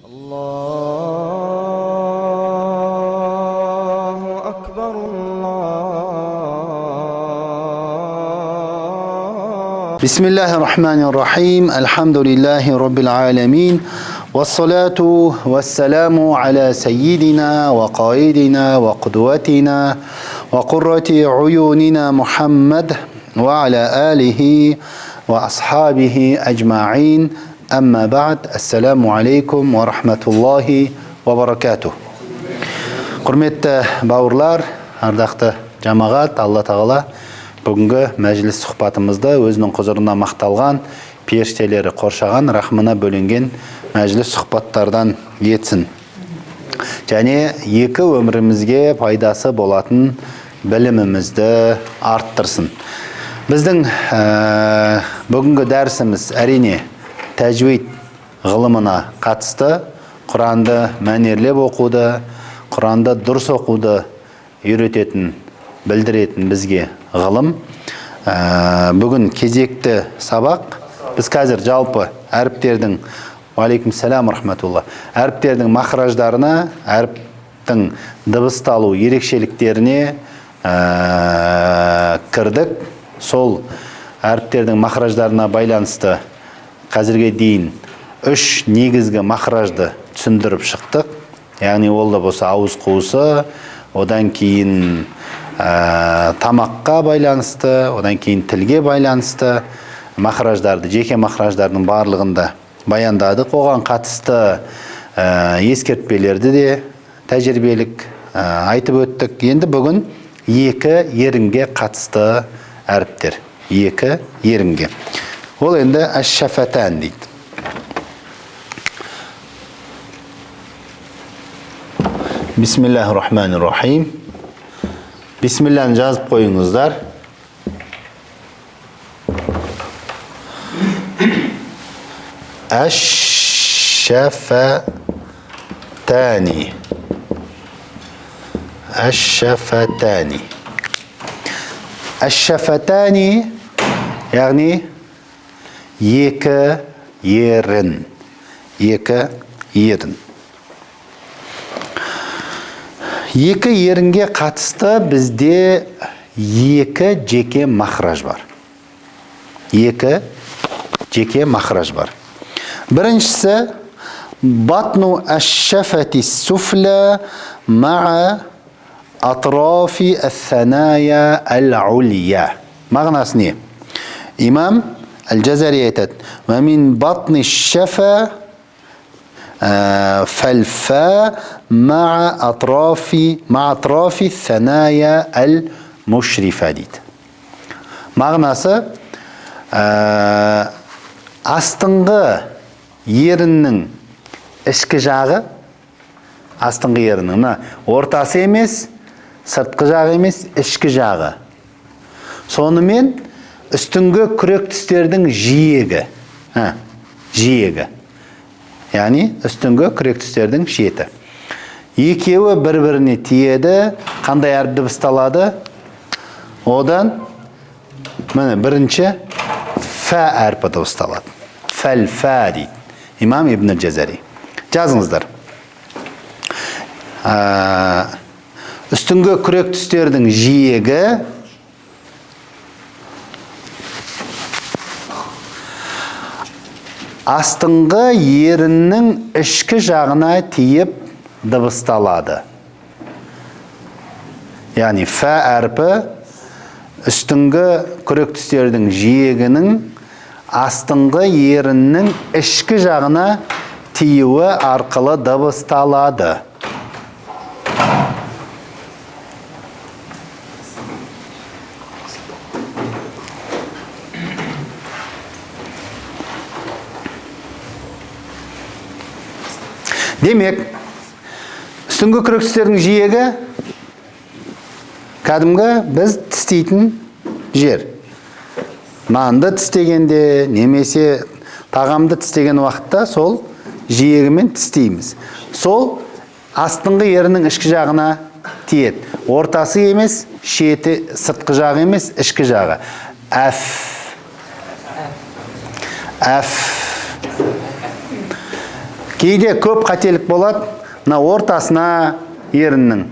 الله أكبر الله. بسم الله الرحمن الرحيم. الحمد لله رب العالمين، والصلاة والسلام على سيدنا وقائدنا وقدوتنا وقرة عيوننا محمد وعلى آله وأصحابه أجمعين. أما بعد. السلام عليكم ورحمة الله وبركاته. Құрметті бауырлар, ардақты жамағат, Алла тағала бүгінгі мәжіліс сұхбатымызды өзінің құзырына мақталған, періштелері қоршаған, рахмына бөленген мәжіліс сұхбаттардан етсін. Және екі өмірімізге пайдасы болатын білімімізді арттырсын. Біздің бүгінгі дәрісіміз әрине тәжвид ғылымына қатысты. Құранды мәнерлеп оқуды, Құранды дұрыс оқуды үйрететін, білдіретін бізге ғылым. Бүгін кезекті сабақ. Біз қазір жалпы әріптердің, алейкум сәлам рахматулла, әріптердің махраждарына, әріптің дыбысталу ерекшеліктеріне кірдік. Сол әріптердің махраждарына байланысты қазірге дейін үш негізгі махражды түсіндіріп шықтық. Яғни ол да болса ауыз қуысы, одан кейін тамаққа байланысты, одан кейін тілге байланысты махраждарды, жеке махраждардың барлығында баяндадық. Оған қатысты ескертпелерді де тәжірибелік айтып өттік. Енді бүгін екі ерінге қатысты әріптер. Екі ерінге. Ол енді әш-шафатан дейді. Бисмиллахир-рахманир-рахим. Бисмиллахны жазып қойыңыздар. Әш-шафатани. Әш-шафатани. Әш-шафатани яғни екі ерін. Екі ерін. Екі ерінге қатысты бізде екі жеке махраж бар. Екі жеке махраж бар. Біріншісі батну әш-шафати суфля ма'a атрафи әс-саная әл-улия. Мағынасы не? Имам Әл-Джазари айтады: «Ва мин батни шафа фальфа ма'a атрафи саная әл-мушрифа» дейді. Мағынасы астыңғы еріннің ішкі жағы, астыңғы еріннің ортасы емес, сыртқы жағы емес, ішкі жағы. Сонымен үстіңгі күрек тістердің жиегі. Жиегі. Яғни үстіңгі күрек тістердің шеті. Екеуі бір-біріне тиеді. Қандай әріп дыбысталады? Одан бірінші фә әрпі дыбысталады. Фәл-фә дейді. Имам Ибн Джазари. Жазыңыздар. Үстіңгі күрек тістердің жиегі астыңғы еріннің ішкі жағына тиіп дыбысталады. Яғни фә әрпі үстіңгі күрек тістердің жиегінің астыңғы еріннің ішкі жағына тиюі арқылы дыбысталады. Демек, үстіңгі күрек тістердің жиегі кәдімгі біз тістейтін жер. Нанды тістегенде, немесе тағамды тістеген уақытта сол жиегімен тістейміз. Сол астыңғы ерінің ішкі жағына тиеді. Ортасы емес, шеті сыртқы жағы емес, ішкі жағы. Әф. Әф. Кейде көп қателік болады, мына ортасына еріннің,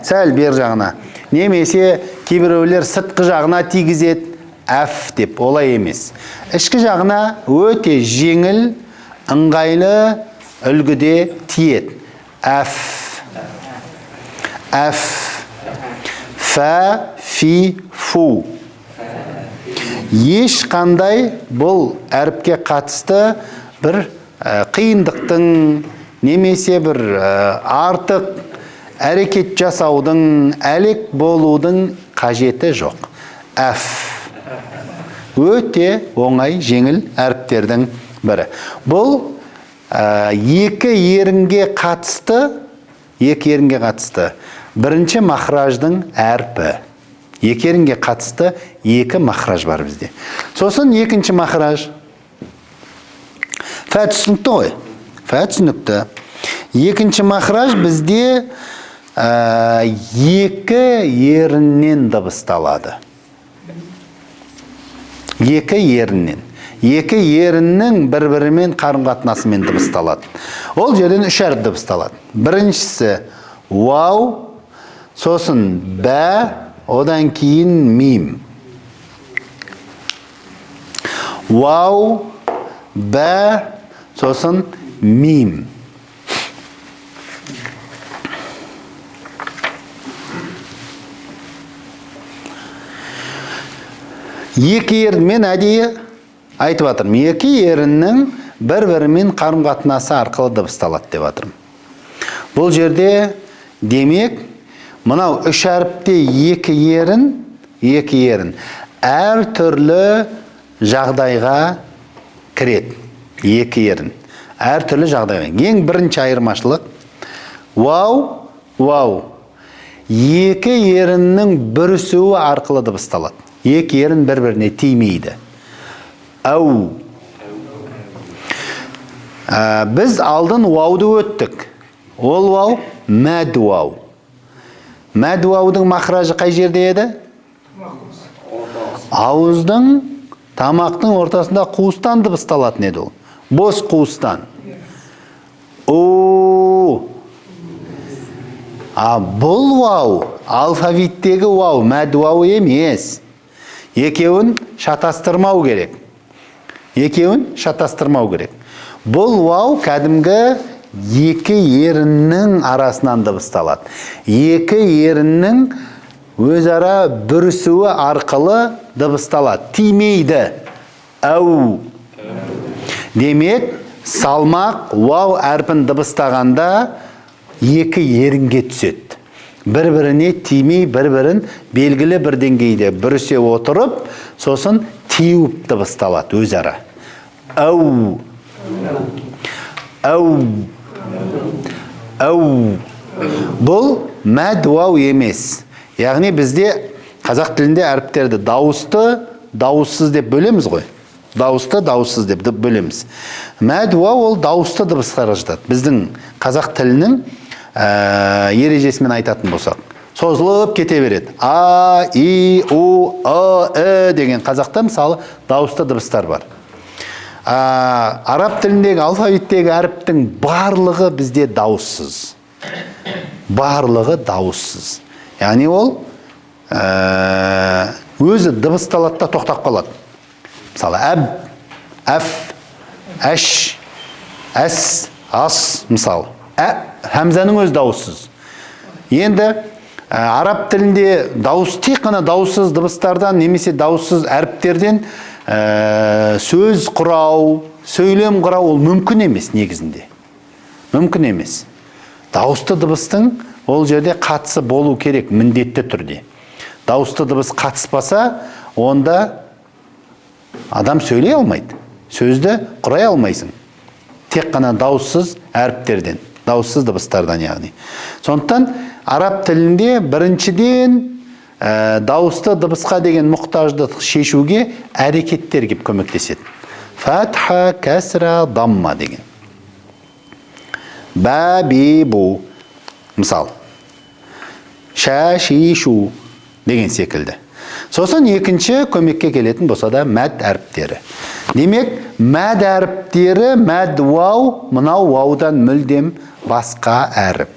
сәл бер жағына. Немесе кейбіреулер сыртқы жағына тигізеді, әф деп, олай емес. Ішкі жағына өте жеңіл, ыңғайлы үлгіде тиеді. Әф, әф, фә, фи, фу. Ешқандай бұл әріпке қатысты бір қиындықтың, немесе бір артық әрекет жасаудың, әлек болудың қажеті жоқ. Әф. Өте оңай, жеңіл әріптердің бірі. Бұл екі ерінге қатысты бірінші махраждың әрпі. Екі ерінге қатысты екі махраж бар бізде. Сосын екінші махраж. Фә түсінікті ғой? Фә түсінікті. Екінші махраж бізде екі еріннен дыбысталады. Екі еріннен. Екі еріннің бір-бірімен қарым-қатынасымен дыбысталады. Ол жерден үш әріп дыбысталады. Біріншісі вау, сосын бә, одан кейін мим. Вау, бә, сосын мим. Екі ерін, мен әдейі айтып атырмын. Екі еріннің бір-бірімен қарым-қатынасы арқылы дыбысталады деп атырмын. Бұл жерде демек, мынау үш әріпте екі ерін әр түрлі жағдайға кіреді. Екі ерін әр түрлі жағдайға. Ең бірінші айырмашылық вау, вау. Екі еріннің бүрісуі арқылы дыбысталады. Екі ерін бір-біріне тимейді. Әу. Біз алдын вауды өттік. Ол вау мәд вау. Мәд ваудың махражы қай жерде еді? Ауыздың, тамақтың ортасында қуыстан дыбысталатын еді ол. Бос қуыстан. О. Бұл вау алфавиттегі вау, мәд вау емес. Екеуін шатастырмау керек. Бұл вау кәдімгі екі еріннің арасынан дыбысталады. Екі еріннің өзара бүрісуі арқылы дыбысталады. Тимейді. Әу. Демек, салмақ вау әрпін дыбыстағанда екі ерінге түседі. Бір-біріне тимей, бір-бірін белгілі бір деңгейде бүрісе отырып, сосын теуіп дыбысталады өзара. Әу. Әу. Әу. Бұл мәд вау емес. Яғни бізде қазақ тілінде әріптерді дауысты, дауыссыз деп бөлеміз ғой. Дауысты, дауыссыз деп бөлеміз. Мәд вау ол дауысты дыбыстарға жатады. Біздің қазақ тілінің ережесімен айтатын болсақ. Созылып кете береді. А, И, У, Э деген қазақта мысалы дауысты дыбыстар бар. Араб тіліндегі алфавиттегі әріптің барлығы бізде дауыссыз. Барлығы дауыссыз. Яғни ол өзі дыбысталады да тоқтап қалады. Мысалы әб, әф, әш, әс, ас, мысалы. Хәмзаның өзі дауыссыз. Енді араб тілінде тек қана дауыссыз дыбыстардан немесе дауыссыз әріптерден сөз құрау, сөйлем құрау ол мүмкін емес негізінде. Мүмкін емес. Дауысты дыбыстың ол жерде қатысы болу керек міндетті түрде. Дауысты дыбыс қатыспаса, онда адам сөйлей алмайды. Сөзді құрай алмайсың. Тек қана дауыссыз әріптерден, дауыссыз дыбыстардан яғни. Сондықтан араб тілінде біріншіден дауысты дыбысқа деген мұқтажды шешуге әрекеттер кеп көмектеседі. Фатха, кәсра, дамма деген. Бә, би, бу. Мысал. Ша, ши, шу деген секілді. Сосын екінші көмекке келетін болса да мәд әріптері. Демек, мәд әріптері, мәд вау, мынау ваудан мүлдем басқа әріп.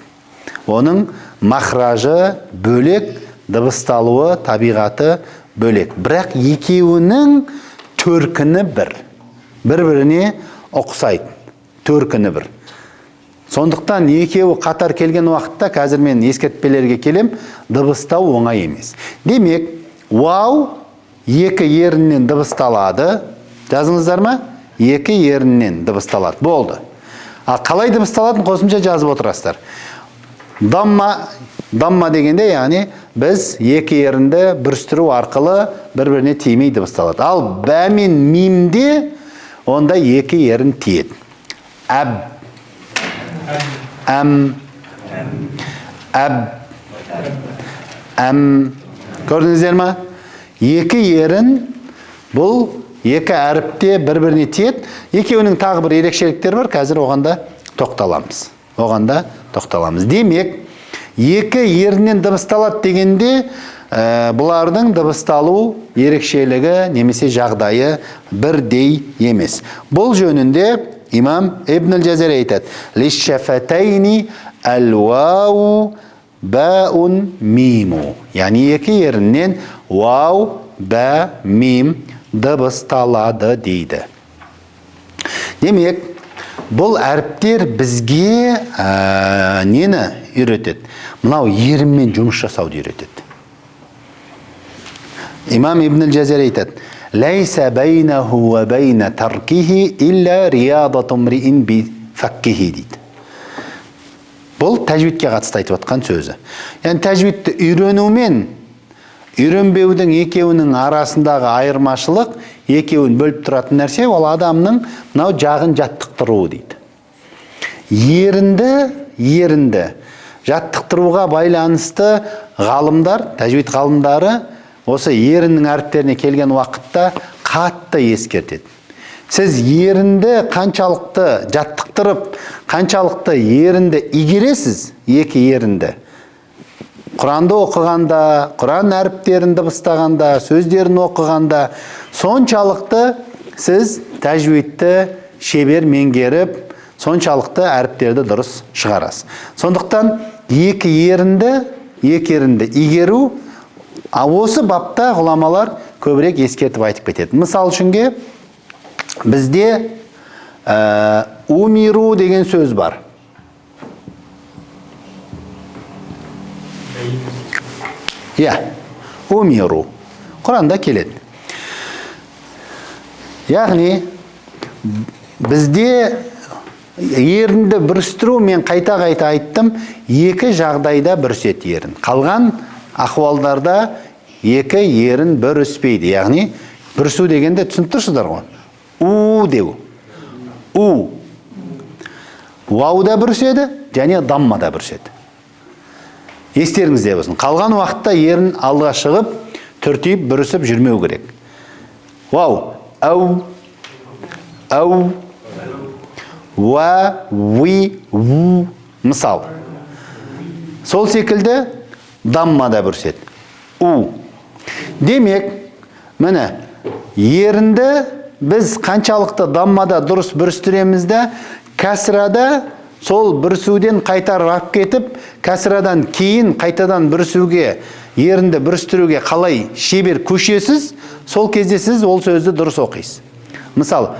Оның махражы бөлек, дыбысталуы, табиғаты бөлек. Бірақ екеуінің төркіні бір. Бір-біріне ұқсайды. Төркіні бір. Сондықтан екеуі қатар келген уақытта, қазір мен ескертпелерге келем, дыбыстау оңай емес. Демек, вау екі еріннен дыбысталады. Жазыңыздар ма? Екі еріннен дыбысталады. Болды. Ал қалай дыбысталатын қосымша жазып отырасыздар. Дамма дегенде, яғни біз екі ерінді бүрістіру арқылы бір-біріне тимей дыбысталады. Ал бә мен мимде онда екі ерін тиеді. Әб, әм, әб, әм. Көрдіңіздер ма? Екі ерін бұл екі әріпте бір-біріне тиеді. Екеуінің тағы бір ерекшеліктері бар, қазір оғанда тоқталамыз. Демек, екі еріннен дыбысталады дегенде, бұлардың дыбысталу ерекшелігі немесе жағдайы бірдей емес. Бұл жөнінде имам Ибн Джазари айтады: «Лишшафатайни әл-вау бәун миму». Яғни екі еріннен вау, бә, мим дыбысталады дейді. Демек, бұл әріптер бізге нені үйретеді? Мынау ерінмен жұмыс жасауды үйретеді. Имам Ибн Джазари айтады: «Лайса байнаху ва байна таркихи илля риядату мриин би факкихи» дейді. Бұл тәжвидке қатысты айтып отқан сөзі. Яғни тәжвидті үйренумен үйренбеудің екеуінің арасындағы айырмашылық, екеуін бөліп тұратын нәрсе, ол адамның мынау жағын жаттықтыруы дейді. Ерінді жаттықтыруға байланысты ғалымдар, тәжвид ғалымдары осы еріннің әріптеріне келген уақытта қатты ескертеді. Сіз ерінді қаншалықты жаттықтырып, қаншалықты ерінді игересіз, екі ерінді. Құранды оқығанда, Құран әріптерін дыбыстағанда, сөздерін оқығанда, соншалықты сіз тәжвидті шебер меңгеріп, соншалықты әріптерді дұрыс шығарасыз. Сондықтан екі ерінді игеру, осы бапта ғұламалар көбірек ескертіп айтып кетеді. Мысал үшінге, бізде умиру деген сөз бар. Умиру. Құранда келеді. Яғни, бізде ерінді бүрістіру, мен қайта-қайта айттым, екі жағдайда бүріседі ерін. Қалған ахуалдарда екі ерін бүріспейді. Яғни, бүрісу дегенде түсініп тұрсыздар ғой. У деу. У. Вауда бүріседі, және даммада бүріседі. Естеріңізде болсын. Қалған уақытта ерін алға шығып, түртейіп бүрісіп жүрмеу керек. Вау. Ау. Ау. Ва. Ви. Ву. Мысал. Сол секілді даммада бүріседі. У. Демек, міне, ерінді біз қаншалықты даммада дұрыс бүрістіремізді, кәсірада сол бүрісуден қайтарып кетіп, кәсірадан кейін қайтадан бүрісуге, ерінді бүрістіруге қалай шебер көшесіз, сол кезде сіз ол сөзді дұрыс оқисыз. Мысал,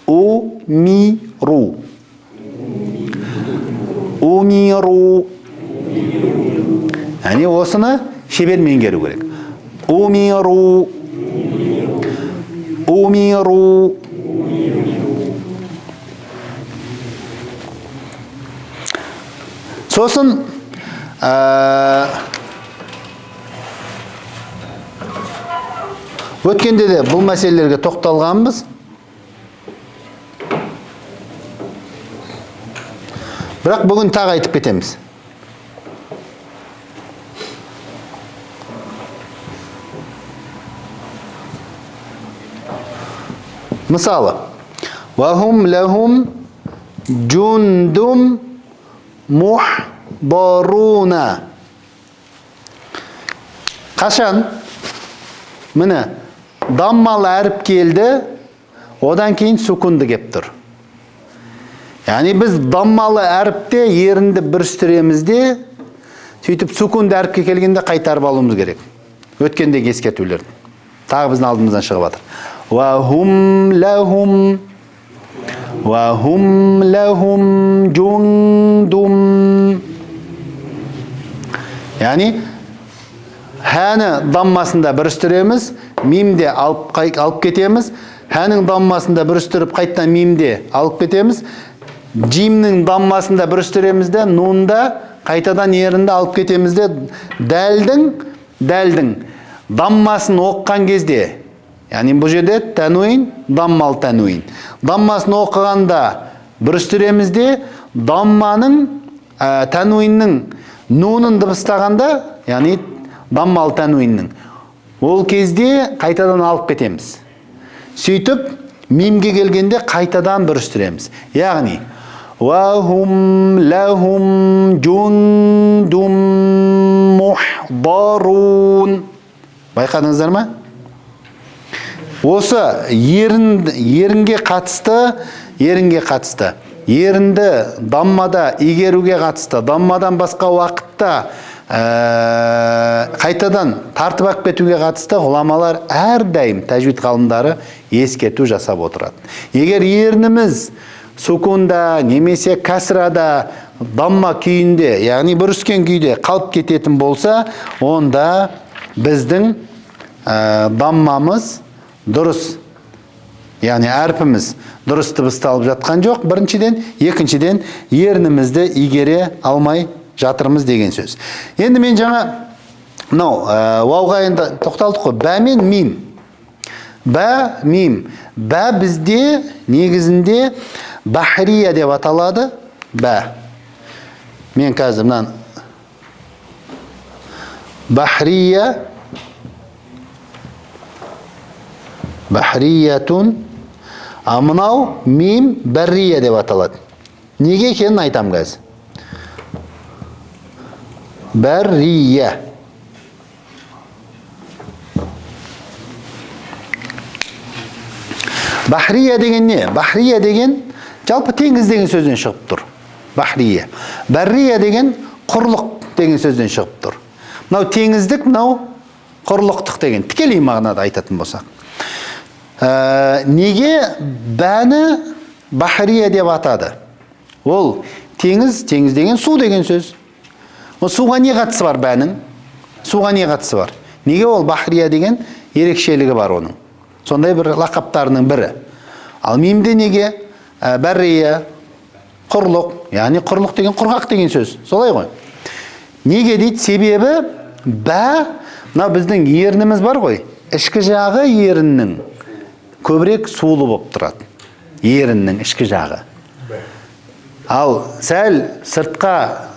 умиру. Умиру. Яғни осыны шебер меңгеру керек. Умиру. Умиру. Сосын өткенде де бұл мәселелерге тоқталғанбыз. Бірақ бүгін тағы айтып кетеміз. Мысалы, وَهُمْ لَهُمْ جُنْدُمْ مُحْضَرُونَ. Қашан? Міне, даммалы әріп келді, одан кейін сукунды кеп тұр. Яғни біз даммалы әріпте ерінді бүрістіреміз де, сөйтіп сукунды әріпке келгенде қайтарып алуымыз керек. Өткендегі ескертулер. Тағы біздің алдымыздан шығып жатыр. Ва хум лахум жундум. Яғни хәні даммасында бүрістіреміз, мимде алып кетеміз. Хәнің даммасында бүрістіріп қайттан мимде алып кетеміз. Жимнің даммасында бүрістіреміз де, нунда қайтадан ерінді алып кетеміз де, дәлдің даммасын оққан кезде, яғни бұл жерде тәнуин, даммал тәнуин. Даммасын оқығанда бүрістіреміз де, дамманың, тәнуиннің нунын дыбыстағанда, яғни даммал тәнуиннің. Ол кезде қайтадан алып кетеміз. Сөйтіп, мимге келгенде қайтадан бүрістіреміз. Яғни, وَهُمْ لَهُمْ جُنْدٌ مُحْضَرُونَ. Байқадыңыздар ма? Осы ерінге қатысты, ерінді даммада игеруге қатысты, даммадан басқа уақытта қайтадан тартып ақ кетуге қатысты ғұламалар әрдайым тәжвид ғалымдары ескерту жасап отырады. Егер ерініміз сукунда немесе кәсрада дамма күйінде, яғни бүріскен күйде қалып кететін болса, онда біздің даммамыз дұрыс, яғни әрпіміз дұрыс дыбысталып жатқан жоқ, біріншіден, екіншіден ерінімізді игере алмай жатырмыз деген сөз. Енді мен жаңа вауға енді тоқталдық қой. Бә мен мим. Бә, мим. Бә бізде негізінде бахрия деп аталады. Бә. Мен қазір мұнан бахриятун, а мынау мим бәррия деп аталады. Неге екенін айтам қазір. Бәррия. Бахрия деген не? Бахрия деген жалпы теңіз деген сөзден шығып тұр. Бахрия. Бәррия деген құрлық деген сөзден шығып тұр. Мынау теңіздік, мынау құрлықтық деген. Тікелей мағынада айтатын болсақ. Неге бәні бахрия деп атады? Ол теңіз деген су деген сөз. Суға не қатысы бар бәнің? Суға не қатысы бар? Неге ол бахрия деген ерекшелігі бар оның? Сондай бір лақаптарының бірі. Ал мимде неге? Бәррия, құрлық, яғни құрлық деген құрғақ деген сөз. Солай ғой. Неге дейді? Себебі бә, мына біздің ерініміз бар ғой. Ішкі жағы еріннің көбірек сулы болып тұрады. Еріннің ішкі жағы. Ал сәл сыртқа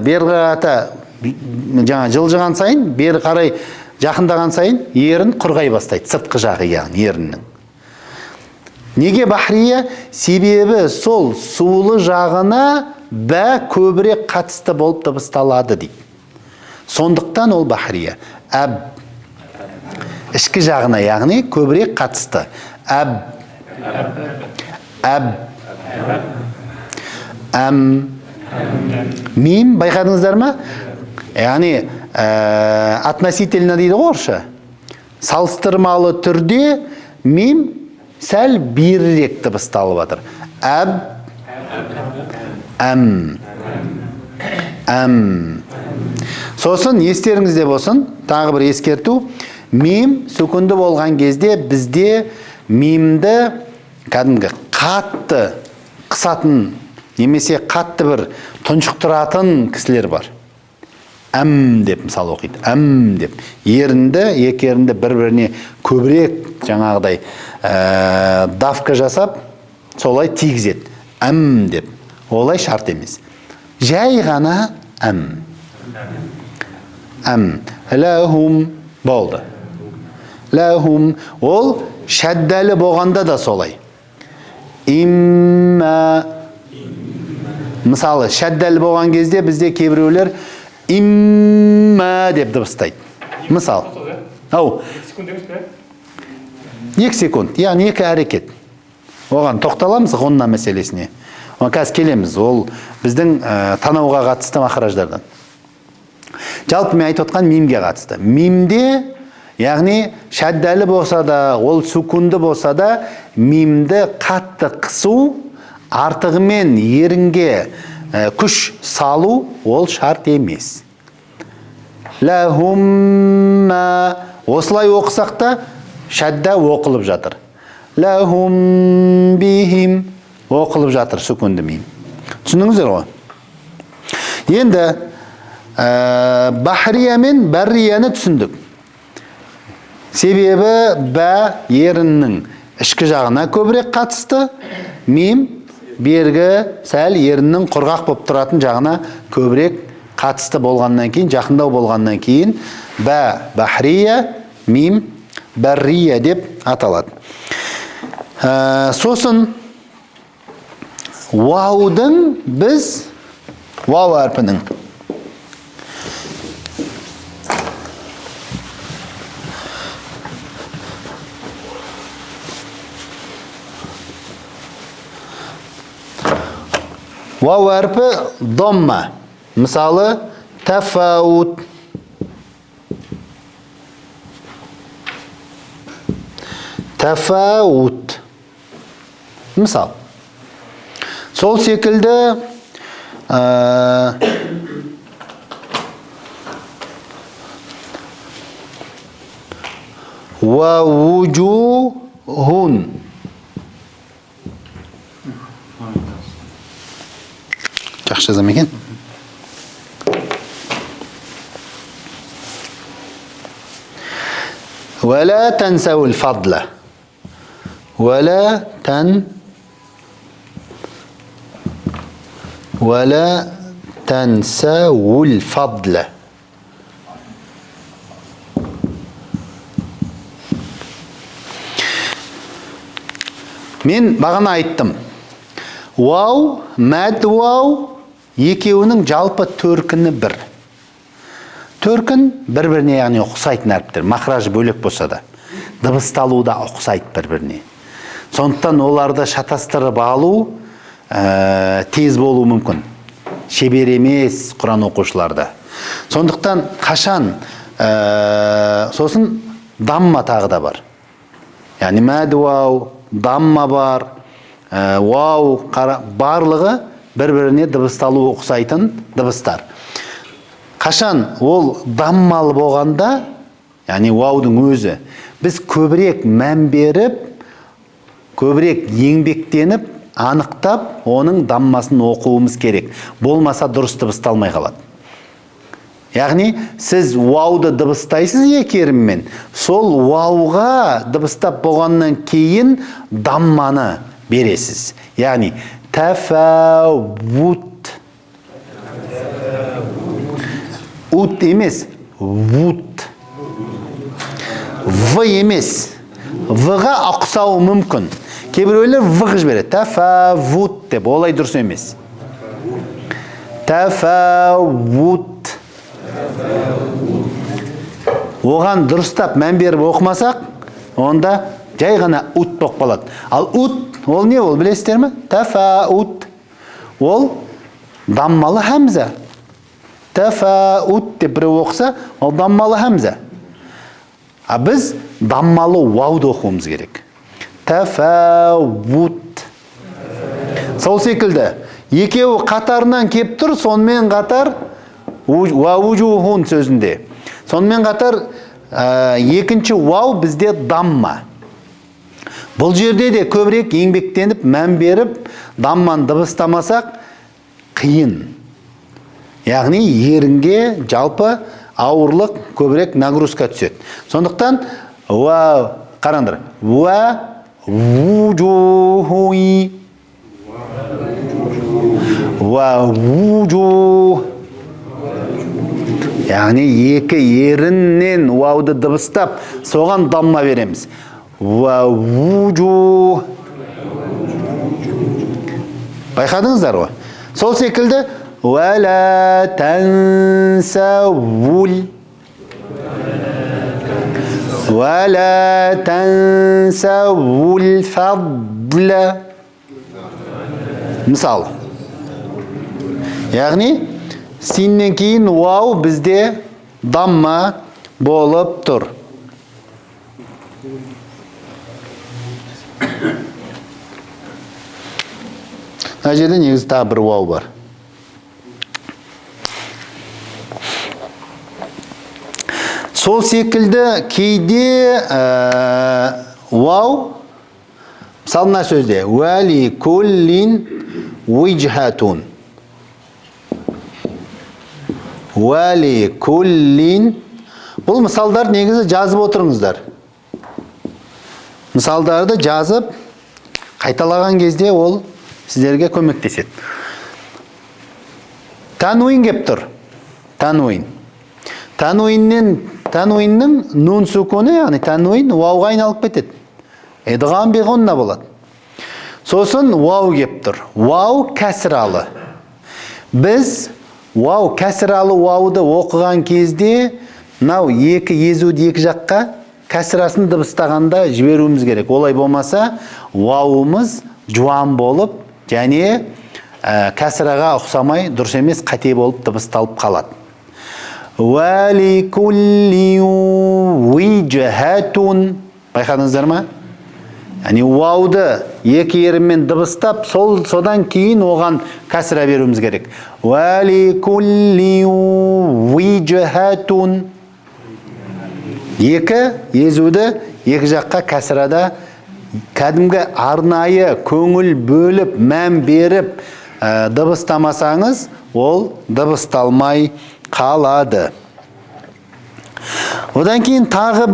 бері қарата жаңа жылжыған сайын, бері қарай жақындаған сайын ерін құрғай бастайды, сыртқы жағы яғни еріннің. Неге бахрия? Себебі сол сулы жағына бә көбірек қатысты болып дыбысталады дейді. Сондықтан ол бахрия. Әб. Ішкі жағына яғни көбірек қатысты. Әб. Әм. Мим, байқадыңыздар ма? Яғни относительно дейді орысша. Салыстырмалы түрде мим сәл берірек дыбысталып жатыр. Әб, әм, әм. Сосын естеріңізде болсын, тағы бір ескерту. Мим сүкінді болған кезде бізде мимді кәдімгі қатты қысатын немесе қатты бір тұншықтыратын кісілер бар. Әм деп мысалы оқиды. Әм деп. Екі ерінді бір-біріне көбірек жаңағыдай давка жасап, солай тигізеді. Әм деп. Олай шарт емес. Жай ғана әм. Әм. Ләхум болды. Ләхум. Ол шәддәлі болғанда да солай. Имма. Мысалы, шәддәлі болған кезде бізде кейбіреулер имма деп дыбыстайды. Мысал. Ау. 2 секунд. Яғни 2 әрекет. Оған тоқталамыз ғунна мәселесіне. Қазір келеміз, ол біздің танауға қатысты махраждардан. Жалпы мен айтып отқан мимге қатысты. Мимде, яғни шәддәлі болса да, ол сүкунды болса да, мимді қатты қысу, артығымен ерінге күш салу, ол шарт емес. Ләхумма, осылай оқысақ та, шәддә оқылып жатыр. Ләхум бихим, оқылып жатыр сүкунды мим. Түсіндіңіздер ғой? Енді бахрия мен баррияны түсіндік. Себебі бә еріннің ішкі жағына көбірек қатысты, мим бергі сәл еріннің құрғақ болып тұратын жағына көбірек қатысты болғаннан кейін, жақындау болғаннан кейін бә бахрия, мим баррия деп аталады. Сосын ваудың біз вау әрпінің вау әрпі домма. Мысалы, тафаут. Тафаут. Мысал. Сол секілді ваужухун. Жақшы жазам екен. ولا تنسوا الفضل ولا تنسوا الفضل. Мен бағана айттым. Вау, мәд вау, екеуінің жалпы төркіні бір. Төркін бір-біріне, яғни ұқсайтын әріптер. Махражы бөлек болса да, дыбысталуда ұқсайды бір-біріне. Сондықтан оларды шатастырып алу тез болуы мүмкін. Шебер емес Құран оқушыларда. Сондықтан қашан сосын дамма тағы да бар. Яғни мәд вау, дамма бар, вау, барлығы бір-біріне дыбысталу ұқсайтын дыбыстар. Қашан ол даммалы болғанда, яғни ваудың өзі, біз көбірек мән беріп, көбірек еңбектеніп, анықтап, оның даммасын оқуымыз керек. Болмаса дұрыс дыбысталмай қалады. Яғни, сіз вауды дыбыстайсыз екі еріммен, сол вауға дыбыстап болғаннан кейін дамманы бересіз. Яғни, тәфәвут. Ут емес, вут. В емес. В-ға ақсауы мүмкін. Кейбіреулер в-ға жібереді. Тәфәвут деп, олай дұрыс емес. Тәфәвут. Оған дұрыстап мән беріп оқымасақ, онда жай ғана ут болып қалады. Ал ут, ол не ол, білесіздер ме? Тәфәут. Ол даммалы хамза. Тәфәут деп біреу оқса, ол даммалы хамза. А біз даммалы вауды оқуымыз керек. Тәфәут. Сол секілді, екеуі қатарынан кеп тұр, сонымен қатар ваужухун сөзінде. Сонымен қатар екінші вау бізде дамма. Бұл жерде де көбірек еңбектеніп, мән беріп, дамман дыбыстамасақ қиын. Яғни ерінге жалпы ауырлық көбірек нагрузка түседі. Сондықтан қараңдар. Ваужухуи. Ваужу. Яғни екі еріннен вауды дыбыстап, соған дамма береміз. Ваужу. Байқадыңыздар ғой? Сол секілді ولا تنسوا الفضل Бля. Мысал. Яғни, синнен кейін вау бізде дамма болып тұр. Мына жерде негізі тағы бір вау бар. Сол секілді кейде вау, мысалы мына сөзде уәли куллин уиджхатун. Уәли куллин. Бұл мысалдар негізі жазып отырыңыздар. Мысалдарды жазып, қайталаған кезде ол сіздерге көмектеседі. Тануин кеп тұр. Тануин. Тануиннің нун сукуны, яғни тануин вауға айналып кетеді. Эдғам беғонна болады. Сосын вау кеп тұр. Вау кәсіралы. Біз вау кәсіралы вауды оқыған кезде, мынау екі езуді екі жаққа кәсірасын дыбыстағанда жіберуіміз керек. Олай болмаса, вауымыз жуан болып, және кәсіраға ұқсамай, дұрыс емес, қате болып дыбысталып қалады. Уәли кулли уиджхатун. Байқадыңыздар ма? Яғни вауды екі ерінмен дыбыстап, содан кейін оған кәсіра беруіміз керек. Уәли кулли уиджхатун. Екі езуді екі жаққа кәсірада кәдімгі арнайы көңіл бөліп, мән беріп дыбыстамасаңыз, ол дыбысталмай қалады. Одан кейін тағы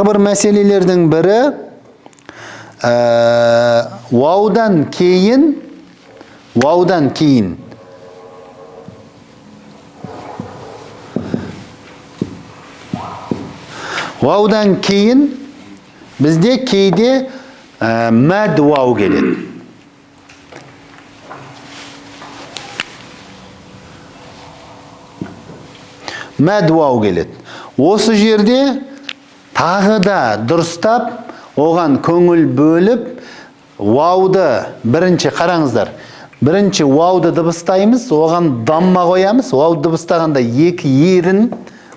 бір мәселелердің бірі ваудан кейін бізде кейде мәд вау келеді. Мәд вау келеді. Осы жерде тағы да дұрыстап, оған көңіл бөліп, вауды бірінші қараңыздар. Бірінші вауды дыбыстаймыз, оған дамма қоямыз. Вауды дыбыстағанда екі ерін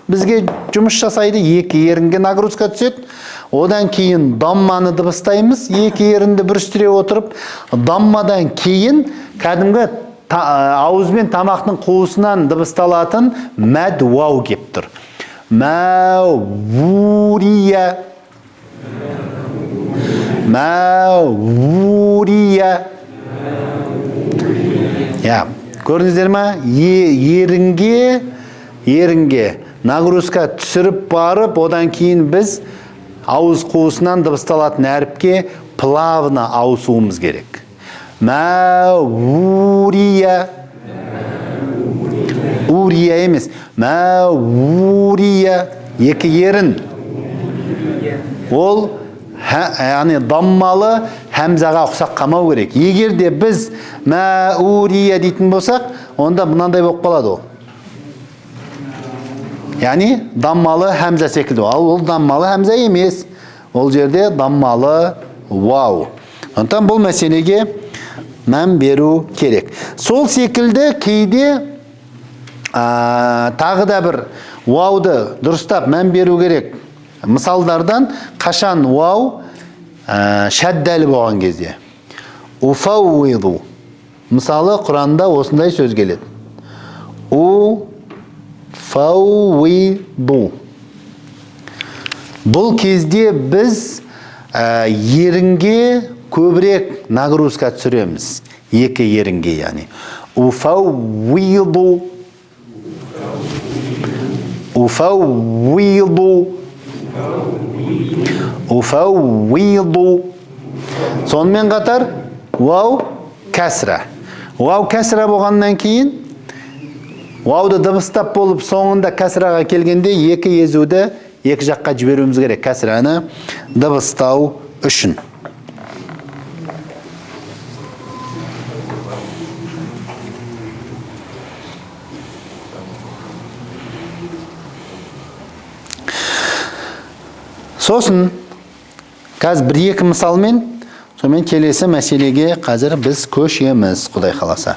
бізге жұмыс жасайды, екі ерінге нагрузка түседі. Одан кейін дамманы дыбыстаймыз, екі ерінді бүрістіре отырып, даммадан кейін кәдімгі ауызбен тамақтың қуысынан дыбысталатын мәд вау кеп тұр. Мәвурия. Көрдіңіздер ма? Ерінге нагрузка түсіріп барып, одан кейін біз ауыз қуысынан дыбысталатын әріпке плавно ауысуымыз керек. Мәвурия. Урия емес. Мәвурия. Екі ерін. Ол даммалы хәмзаға ұқсақ қамау керек. Егер де біз мәурия дейтін болсақ, онда мынандай болып қалады ол. Яғни даммалы хәмза секілді. Ол даммалы хәмза емес. Ол жерде даммалы вау. Онтан бұл мәселеге мән беру керек. Сол секілді кейде тағы да бір вауды дұрыстап мән беру керек. Мысалдардан қашан вау шәддәлі болған кезде. Уфауиду. Мысалы Құранда осындай сөз келеді. Уфауиду. Бұл кезде біз ерінге көбірек нагрузка түсіреміз. Екі ерінге, яғни. Уфауиду. Уфауиду. Сонымен қатар вау кәсіра. Вау кәсіра болғаннан кейін вауды дыбыстап болып соңында кәсіраға келгенде екі езуді екі жаққа жіберуіміз керек, кәсіраны дыбыстау үшін. Сосын қазір бір-екі мысалмен сонымен келесі мәселеге қазір біз көшеміз, Құдай қаласа.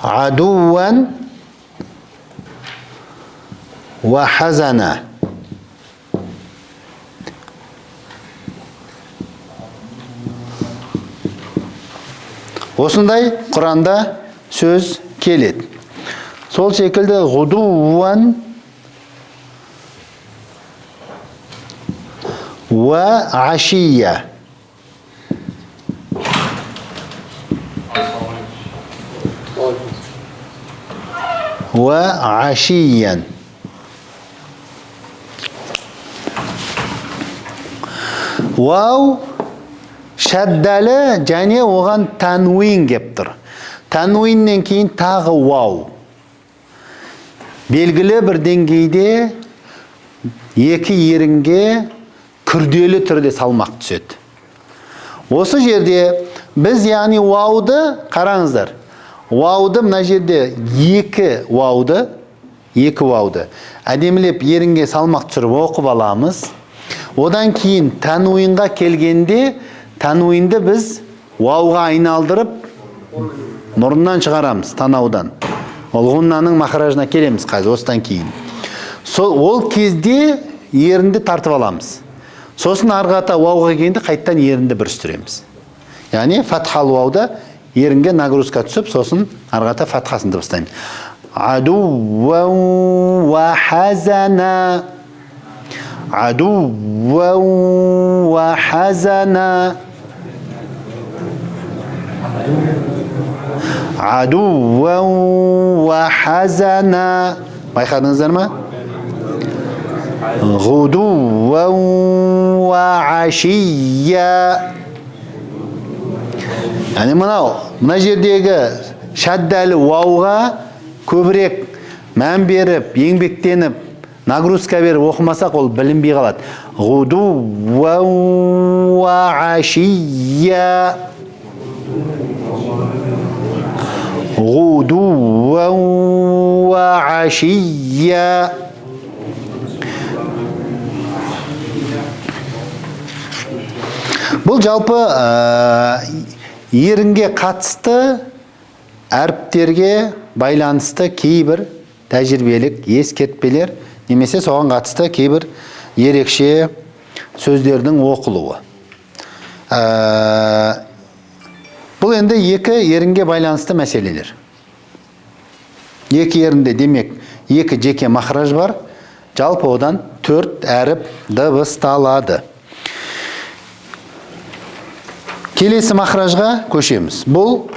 عدوا وحزنا. Осындай Құранда сөз келеді. Сол секілді ғудуан ва ашия. وعشيا. Вау шаддалы және оған тануин кеп тұр. Тануиннен кейін тағы вау. Белгілі бір деңгейде екі ерінге күрделі түрде салмақ түседі. Осы жерде біз яғни вауды қараңыздар. Вауды мына жерде екі вауды әдемілеп ерінге салмақ түсіріп оқып аламыз. Одан кейін тануинға келгенде тануинді біз вауға айналдырып мұрыннан шығарамыз, танаудан. Ол ғуннаның махражына келеміз қазір осыдан кейін. Ол кезде ерінді тартып аламыз. Сосын арғата вауға келгенде қайттан ерінді бүрістіреміз. Яғни фатхал вауда ерінге нагрузка түсіп, сосын арғата фатхасын дыбыстаймыз. Адуан ва хазана. Адуан ва хазана. Адуан ва хазана. Байқадыңыздар ма? Ғудуан ва ашия. Яғни мына жердегі шаддәлі вауға көбірек мән беріп, еңбектеніп, нагрузка беріп оқымасақ, ол білінбей қалады. Ғудуан ва ашия. Ғудуан ва ашия. Бұл жалпы ерінге қатысты әріптерге байланысты кейбір тәжірибелік ескертпелер немесе соған қатысты кейбір ерекше сөздердің оқылуы. Бұл енді екі ерінге байланысты мәселелер. Екі ерінде демек екі жеке махраж бар. Жалпы одан 4 әріп дыбысталады. Келесі махражға көшеміз. Бұл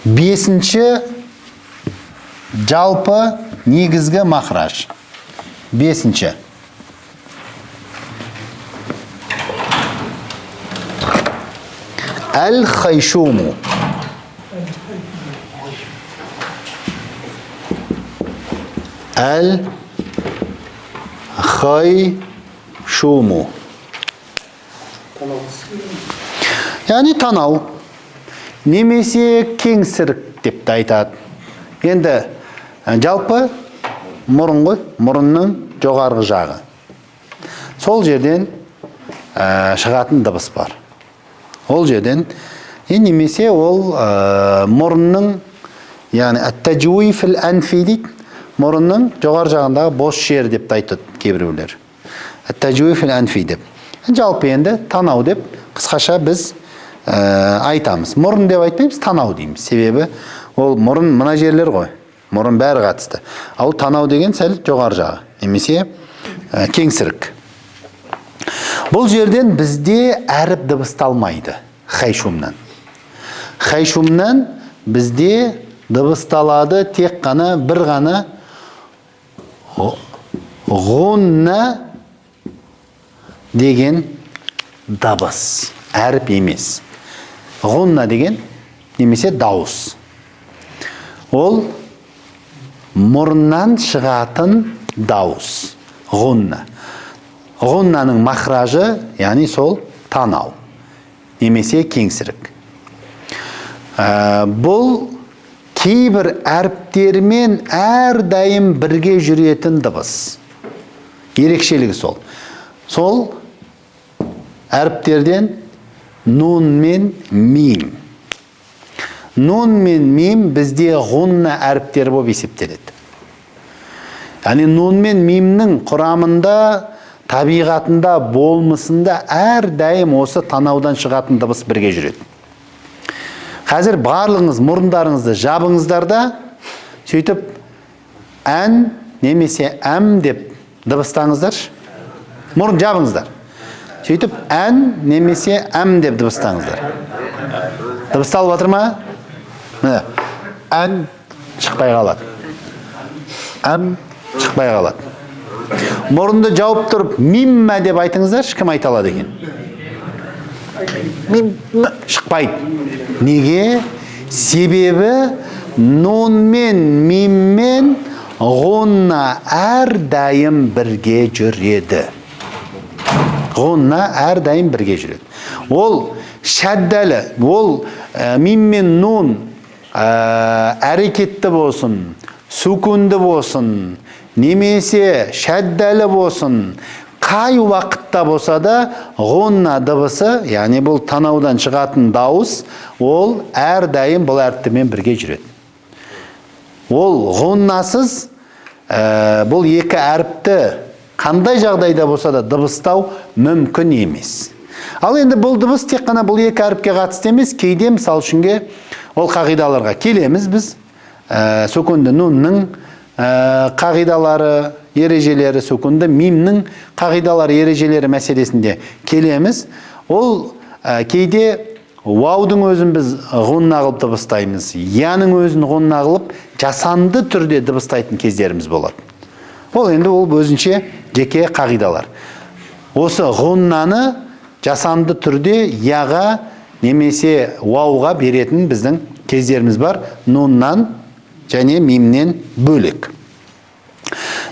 5-ші жалпы негізгі махраж. 5-ші. Әл-хайшуму. Әл-хайшуму. Яғни танау, немесе кеңсірік деп те айтады. Енді жалпы мұрын ғой, мұрынның жоғарғы жағы. Сол жерден шығатын дыбыс бар. Ол жерден, немесе ол мұрынның, яғни әттәжуи філ әнфи дейді, мұрынның жоғар жағындағы бос жер деп те айтады кейбіреулер. Әттәжуи філ әнфи деп. Жалпы енді танау деп қысқаша біз айтамыз. Мұрын деп айтпаймыз, танау дейміз. Себебі ол мұрын мына жерлер ғой. Мұрын бәрі қатысты. Ал танау деген сәл жоғар жағы, немесе кеңсірік. Бұл жерден бізде әріп дыбысталмайды хайшумнан. Хайшумнан бізде дыбысталады тек қана бір ғана ғунна деген дыбыс, әріп емес. Ғунна деген немесе дауыс. Ол мұрыннан шығатын дауыс. Ғунна. Ғуннаның махражы, яғни сол танау. Немесе кеңсірік. Бұл кейбір әріптермен әрдайым бірге жүретін дыбыс. Ерекшелігі сол. Сол әріптерден нун мен мим. Нун мен мим бізде ғунна әріптері болып есептеледі. Яғни нун мен мимнің құрамында, табиғатында, болмысында әрдайым осы танаудан шығатын дыбыс бірге жүреді. Қазір барлығыңыз мұрындарыңызды жабыңыздар да, сөйтіп ән немесе әм деп дыбыстаңыздар. Мұрын жабыңыздар. Сөйтіп ән немесе әм деп дыбыстаңыздар. Дыбысталып жатыр ма? Ән шықпай қалады. Әм шықпай қалады. Мұрынды жауып тұрып миммә деп айтыңыздар, кім айта алады екен? Миммә шықпайды. Неге? Себебі нун мен миммен ғунна әрдайым бірге жүреді. Ғунна әрдайым бірге жүреді. Ол шәддәлі, ол мим мен нун әрекетті болсын, сүкунді болсын, немесе шәддәлі болсын, қай уақытта болса да ғунна дыбысы, яғни бұл танаудан шығатын дауыс, ол әрдайым бұл әріптермен бірге жүреді. Ол ғуннасыз бұл екі әріпті қандай жағдайда болса да дыбыстау мүмкін емес. Ал енді бұл дыбыс тек қана бұл екі әріпке қатысты емес, кейде мысал үшінге ол қағидаларға келеміз біз. Сүкунді нунның қағидалары, ережелері, сүкунді мимнің қағидалары, ережелері мәселесінде келеміз. Ол кейде ваудың өзін біз ғунна қылып дыбыстаймыз, яның өзін ғунна қылып жасанды түрде дыбыстайтын кездеріміз болады. Ол енді ол өзінше жеке қағидалар. Осы ғуннаны жасанды түрде яға немесе вауға беретін біздің кездеріміз бар, нуннан және мимнен бөлек.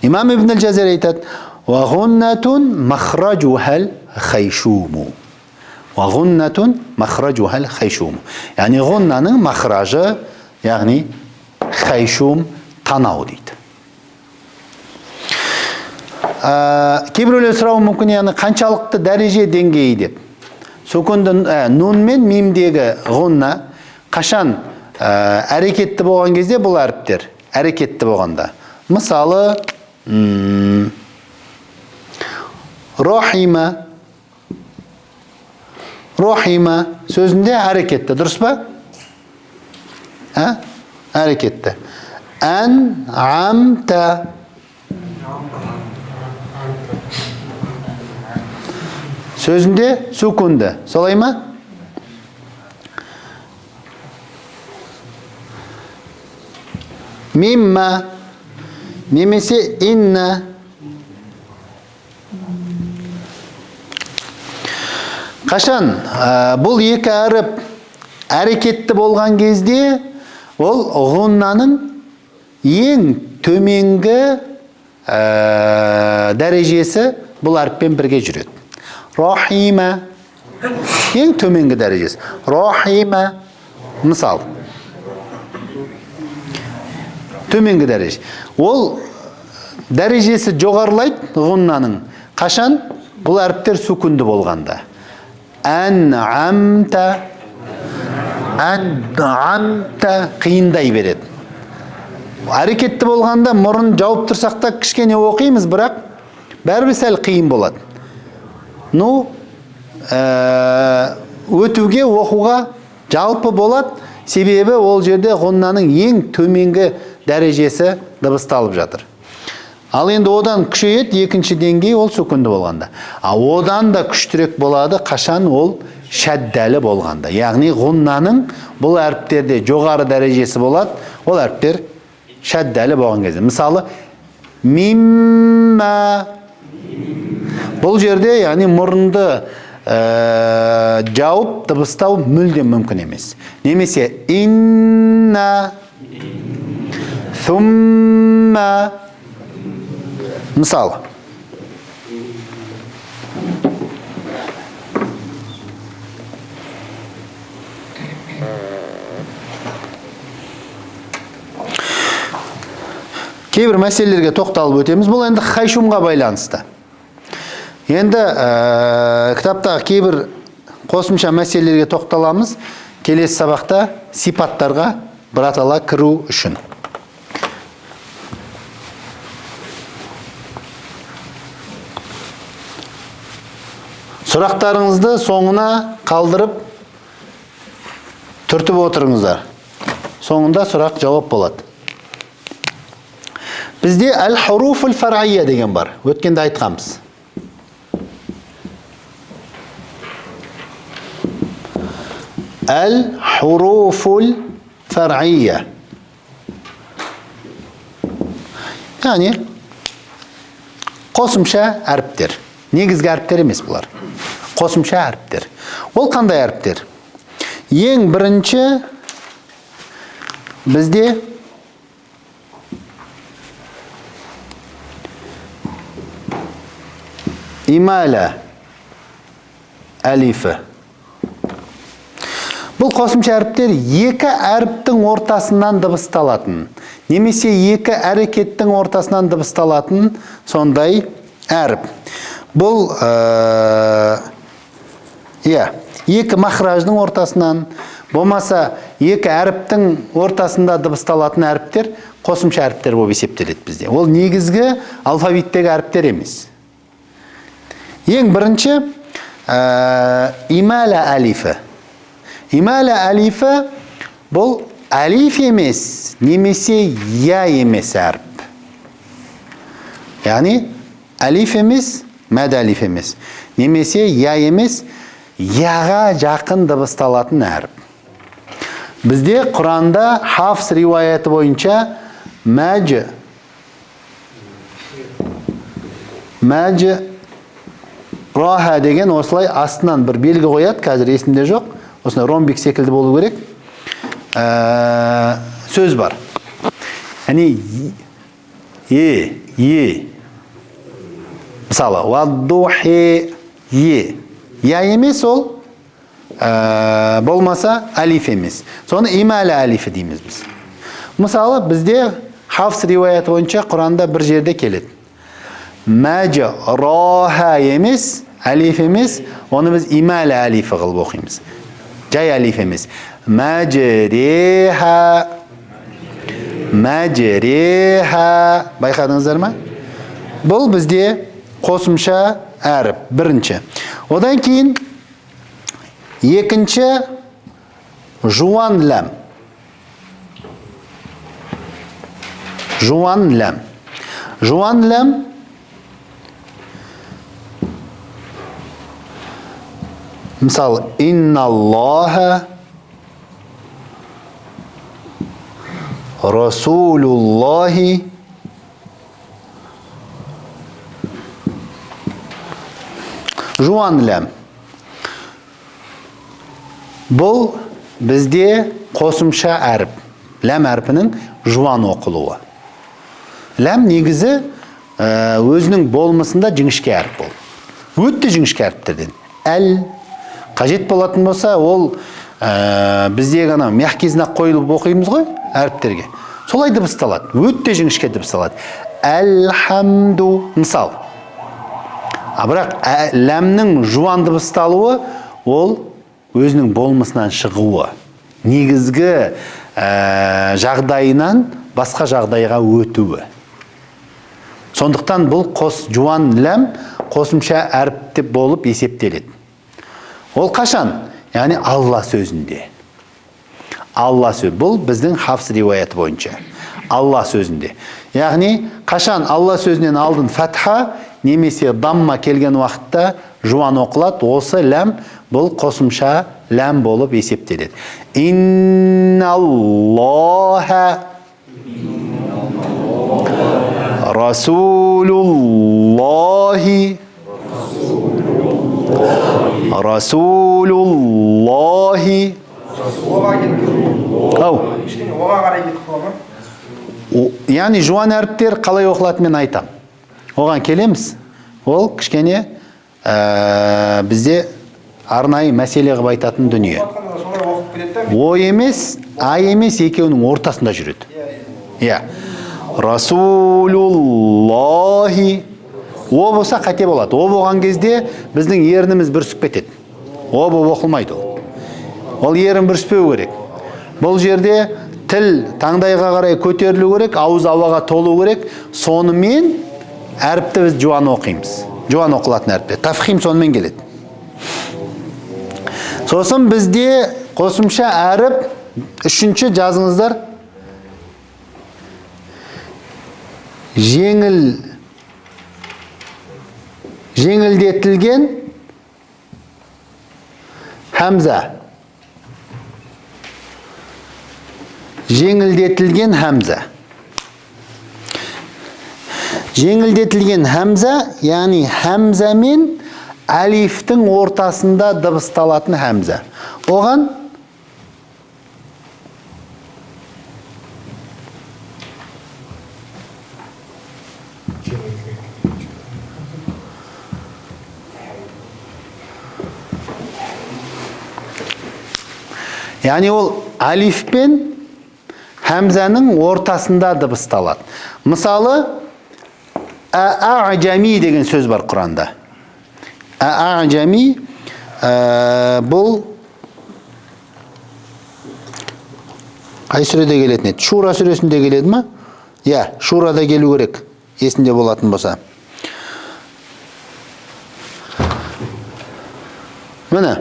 Имам Ибн Аль-Джазари айтады: "Ва ғуннатун махраджухал хайшуму." Ва ғуннатун махраджухал хайшуму. Яғни ғуннаның махражы, яғни хайшум танау дейді. Кейбіреулер сұрауы мүмкін, яғни қаншалықты дәреже деңгейі деп. Сүкунді нун мен мимдегі ғунна қашан әрекетті болған кезде бұл әріптер әрекетті болғанда. Мысалы, рахима. Рахима сөзінде әрекетті, дұрыс па? Әрекетті. Ан'амта. Сөзінде сүкунді. Солай ма? Мимма немесе инна. Қашан бұл екі әріп әрекетті болған кезде ол ғуннаның ең төменгі дәрежесі бұл әріппен бірге жүреді. Рахима ең төменгі дәрежесі. Рахима мысал. Төменгі дәреже. Ол дәрежесі жоғарылайды ғуннаның. Қашан? Бұл әріптер сүкунді болғанда. Ан'амта қиындай береді. Әрекетті болғанда мұрын жауып тұрсақ та кішкене оқимыз, бірақ бәрібір сәл қиын болады. Өтуге, оқуға жалпы болады, себебі ол жерде ғуннаның ең төменгі дәрежесі дыбысталып жатыр. Ал енді одан күшейеді, екінші деңгей ол сүкунді болғанда. Одан да күштірек болады қашан ол шәддәлі болғанда. Яғни ғуннаның бұл әріптерде жоғары дәрежесі болады, ол әріптер шәддәлі болған кезде. Мысалы, мимма. Бұл жерде, яғни мұрынды жауып дыбыстау мүлдем мүмкін емес. Немесе инна, thumma, Мысалы, кейбір мәселелерге тоқталып өтеміз. Бұл енді хайшумға байланысты. Енді кітаптағы кейбір қосымша мәселелерге тоқталамыз. Келесі сабақта сипаттарға біратала кіру үшін. Сұрақтарыңызды соңына қалдырып түртіп отырыңыздар. Соңында сұрақ жауап болады. Бізде әл-хуруфул фар'ия деген бар. Өткенде айтқанбыз. Әл-хуруфул фар'ия. Яғни қосымша әріптер. Негізгі әріптер емес бұлар. Қосымша әріптер. Ол қандай әріптер? Ең бірінші бізде ималя әлифі. Бұл қосымша әріптер екі әріптің ортасынан дыбысталатын, немесе екі әрекеттің ортасынан дыбысталатын сондай әріп. Бұл екі махраждың ортасынан, болмаса екі әріптің ортасында дыбысталатын әріптер қосымша әріптер болып есептеледі бізде. Ол негізгі алфавиттегі әріптер емес. Ең бірінші ималя әлифі. Ималя әлифі бұл әлиф емес, немесе я емес әріп. Яғни әлиф емес, мәд әлиф емес, немесе я емес, яға жақын дыбысталатын әріп. Бізде Құранда Хафс риуаяты бойынша мәж раха деген осылай астынан бір белгі қояды, қазір есімде жоқ. Осындай ромбик секілді болу керек. Сөз бар. Әне мысалы, ваддухи я емес ол, болмаса әлиф емес. Соны ималя әлифі дейміз біз. Мысалы, бізде Хафс риуаяты бойынша Құранда бір жерде келеді. Мәж раха емес, әлиф емес, оны біз ималя әлифі қылып оқимыз. Жай әлиф емес. Мәжреха. Байқадыңыздар ма? Бұл бізде қосымша әріп, бірінші. Одан кейін екінші жуан ләм. Жуан ләм. Жуан ләм мысалы, инналлаха расулуллахи жуан ләм. Бұл бізде қосымша әріп. Ләм әрпінің жуан оқылуы. Ләм негізі өзінің болмысында жіңішке әріп бол. Өтті жіңішке әріптерден. Әл қажет болатын болса, ол бізде ғана мягкий знак қойылып оқимыз ғой әріптерге. Солай дыбысталады. Өтте жіңішке дыбысталады. Әлхамду. Мысал. Бірақ ләмнің жуан дыбысталуы ол өзінің болмысынан шығуы. Негізгі жағдайынан басқа жағдайға өтуі. Сондықтан бұл жуан ләм қосымша әріп болып есептеледі. Ол қашан? Яғни Алла сөзінде. Алла сөз. Бұл біздің Хафс риуаяты бойынша. Алла сөзінде. Яғни қашан Алла сөзінен алдын фатха немесе дамма келген уақытта жуан оқылады. Осы ләм бұл қосымша ләм болып есептеледі. Инналлаха расулуллахи расулуллахи. Яғни жуан әріптер қалай оқылады мен айтам. Оған келеміз. Ол кішкене бізде арнайы мәселе қылып айтатын дүние. О емес, а емес, екеуінің ортасында жүреді. Иә. Расулуллахи. О болса қате болады. О болған кезде біздің ерініміз бүрісіп кетеді. О болып оқылмайды ол. Ол ерін бүріспеу керек. Бұл жерде тіл таңдайға қарай көтерілу керек, ауыз ауаға толу керек. Сонымен әріпті біз жуан оқимыз. Жуан оқылатын әріпте. Тафхим сонымен келеді. Сосын бізде қосымша әріп, үшінші жазыңыздар. Жеңілдетілген хамза. Жеңілдетілген хамза. Жеңілдетілген хамза, яғни хамза мен әлифтің ортасында дыбысталатын хамза. Оған яғни ол алиф пен хамзаның ортасында дыбысталады. Мысалы, а'джами деген сөз бар Құранда. А'джами бұл қай сүреде келетін еді? Шура сүресінде келеді ма? Иә, Шурада келу керек, есінде болатын болса. Міне.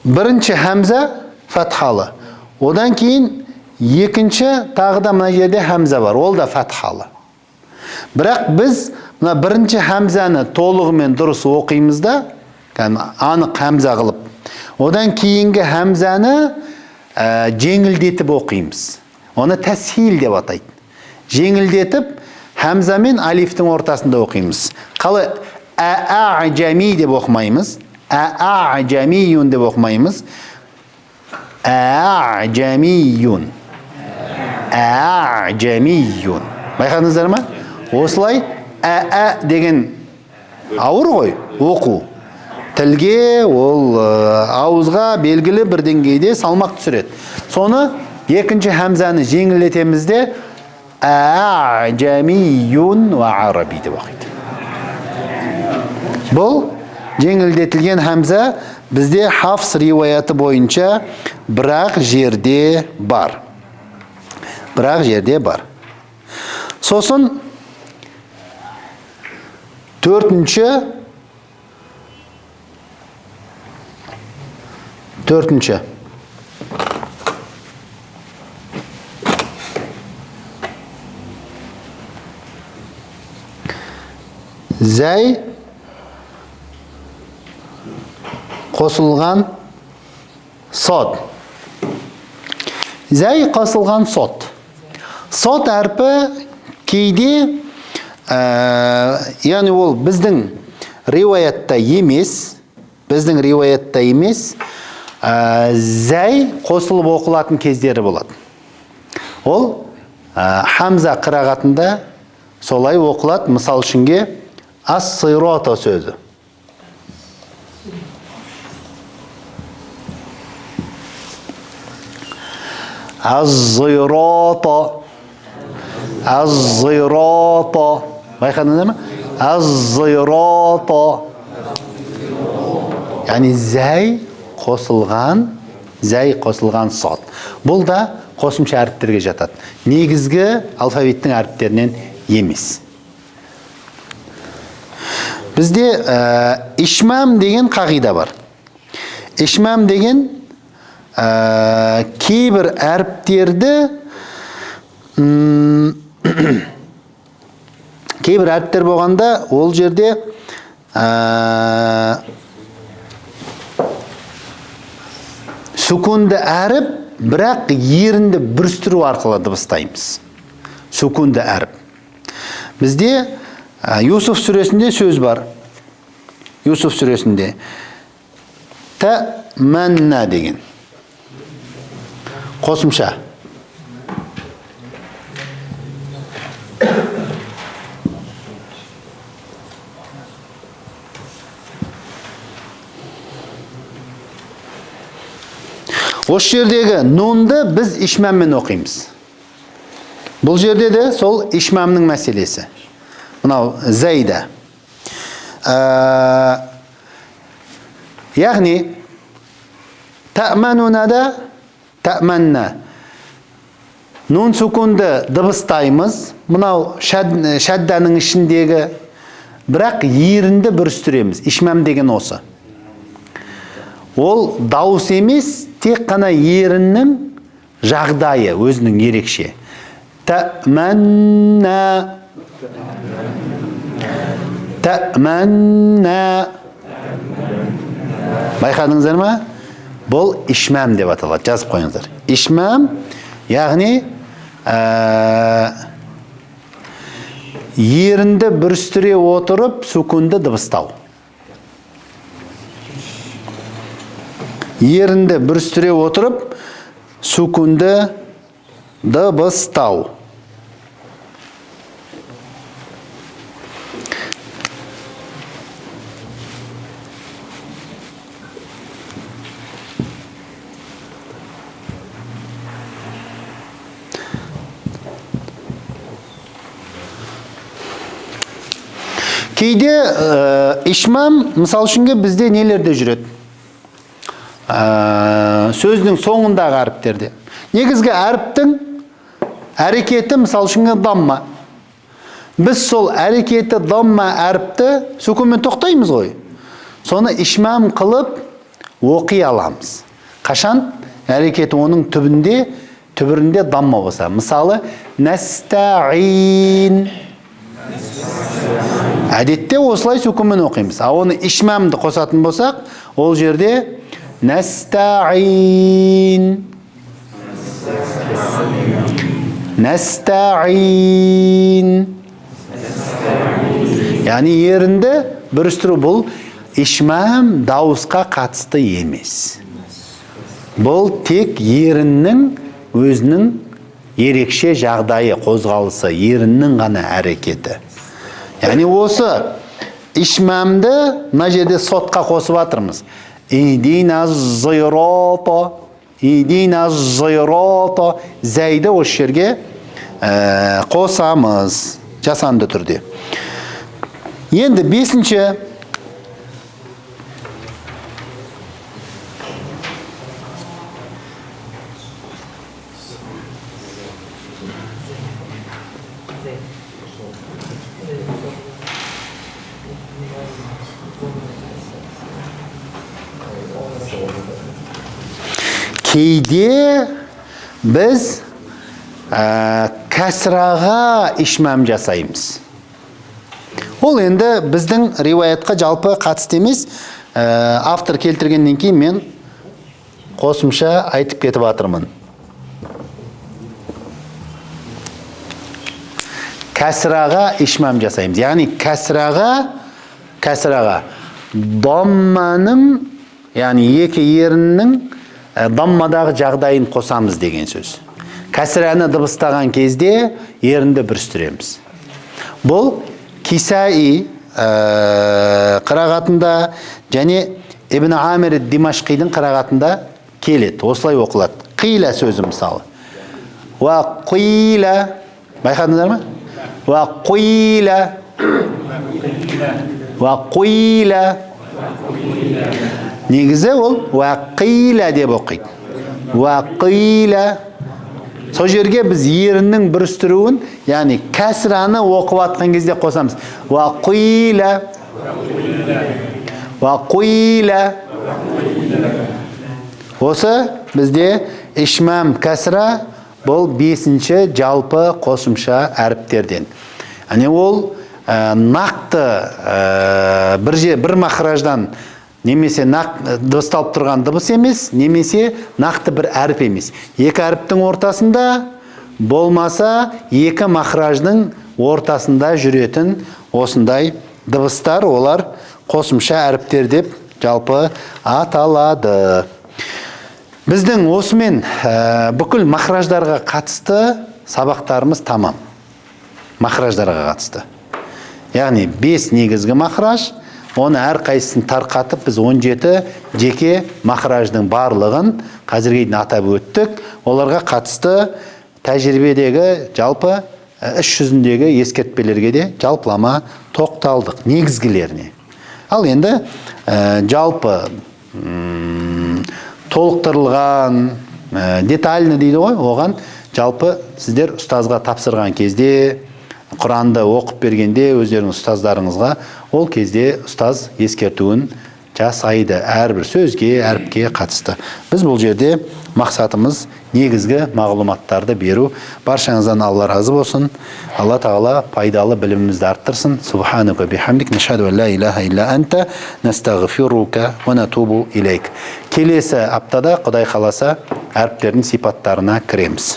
Бірінші хамза фатхалы. Одан кейін екінші тағы да мына жерде хамза бар. Ол да фатхалы. Бірақ біз мына бірінші хамзаны толығымен дұрыс оқимыз да, анық хамза қылып. Одан кейінгі хамзаны жеңілдетіп оқимыз. Оны тәсхил деп атайды. Жеңілдетіп хамза мен алифтің ортасында оқимыз. Қалы а'джами деп оқымаймыз. А'джамиюн деп оқымаймыз. А'джамиюн. А'джамиюн. Байқадыңыздар ма? Осылай деген ауыр ғой, оқу. Тілге, ол ауызға белгілі бір деңгейде салмақ түсіреді. Соны екінші хамзаны жеңілдетемізде а'джамиюн ва араби деп оқиды. Бұл жеңілдетілген хамза бізде хафс риуаяты бойынша бірақ жерде бар. Бірақ жерде бар. Сосын төртінші зәй қосылған сот. Зәй қосылған сот. Сот әрпі кейде, яғни ол біздің риуаятта емес, зәй қосылып оқылатын кездері болады. Ол хамза қырағатында солай оқылады. Мысал үшінге ас-сирата сөзі. Az-zirata. Байқадыңыздар ма? Az-zirata. Яғни зәй қосылған сот. Бұл да қосымша әріптерге жатады. Негізгі алфавиттің әріптерінен емес. Бізде ишмам деген қағида бар. Ишмам деген кейбір әріптерді кейбір әріптер болғанда ол жерде сүкунді әріп, бірақ ерінді бүрістіру арқылы дыбыстаймыз. Сүкунді әріп. Бізде Юсуф сүресінде сөз бар. Юсуф сүресінде тәмәнна деген қосымша. Осы жердегі нунды біз ишмаммен оқимыз. Бұл жерде де сол ишмамның мәселесі. Мынау зайда. Яғни ta'manunada ta'manna. Нун сукунды дыбыстаймыз. Мынау шадданың ішіндегі, бірақ ерінді бүрістіреміз. Ишмам деген осы. Ол дауыс емес, тек қана еріннің жағдайы өзінің ерекше. Ta'manna. Ta'manna. Байқадыңыздар ма? Бұл ишмам деп аталады. Жазып қойыңыздар. Ишмам, яғни ерінді бүрістіре отырып, сукунды дыбыстау. Ерінді бүрістіре отырып, сукунды дыбыстау. Кейде ишмам, мысал үшінге бізде нелерде жүреді? Сөздің соңындағы әріптерде. Негізгі әріптің әрекеті, мысал үшінге дамма. Біз сол әрекеті дамма әріпті сүкунмен тоқтаймыз ғой. Соны ишмам қылып оқи аламыз. Қашан? Әрекеті оның түбірінде дамма болса. Мысалы, настаин. Әдетте осылай сүкунмен оқимыз. Оны ишмамды қосатын болсақ, ол жерде настаин. Настаин. Яғни ерінді бүрістіру бұл ишмам дауысқа қатысты емес. Бұл тек еріннің өзінің ерекше жағдайы, қозғалысы, еріннің ғана әрекеті. Яғни осы ишмамды мына жерде сотқа қосып атырмыз. Идина зирото, идина зирото. Зәйді осы жерге қосамыз жасанды түрде. Енді бесінші. Кейде біз кәсіраға ишмам жасаймыз. Ол енді біздің риуаятқа жалпы қатысты емес, автор келтіргеннен кейін мен қосымша айтып кетіп атырмын. Кәсіраға ишмам жасаймыз. Яғни кәсіраға дамманың, яғни екі еріннің даммадағы жағдайын қосамыз деген сөз. Кәсірәні дыбыстаған кезде ерінді бүрістіреміз. Бұл Кисаи қырағатында және Ибн Амир Димашқидің қырағатында келеді. Осылай оқылады. Қиля сөзі мысалы. Ва қиля. Байқадыңыздар ма? Ва қиля. Ва қиля. Негізі ол вақиля деп оқиды. Вақиля. Сол жерге біз еріннің бүрістіруін, яғни кәсіраны оқып атқан кезде қосамыз. Вақиля. Вақиля. Осы бізде ишмам кәсіра бұл бесінші жалпы қосымша әріптерден. Әне ол нақты бір махраждан немесе дыбысталып тұрған дыбыс емес, немесе нақты бір әріп емес. Екі әріптің ортасында болмаса, екі махраждың ортасында жүретін осындай дыбыстар, олар қосымша әріптер деп жалпы аталады. Біздің осымен бүкіл махраждарға қатысты сабақтарымыз тамам. Махраждарға қатысты. Яғни 5 негізгі махраж, оны әрқайсысын тарқатып біз 17 жеке махраждың барлығын қазірге дейін атап өттік. Оларға қатысты тәжірибедегі жалпы іс жүзіндегі ескертпелерге де жалпылама тоқталдық негізгілеріне. Ал енді жалпы толықтырылған детальны дейді ғой, оған жалпы сіздер ұстазға тапсырған кезде, Құранды оқып бергенде өздерінің ұстаздарыңызға ол кезде ұстаз ескертуін жасайды әрбір сөзге, әріпке қатысты. Біз бұл жерде мақсатымыз негізгі мағлұматтарды беру. Баршаңыздан Алла разы болсын. Алла тағала пайдалы білімімізді арттырсын. Субханака бихамдик нашхаду ан ла илаха илля анта настағфирука ва натубу илейк. Келесі аптада Құдай қаласа әріптердің сипаттарына кіреміз.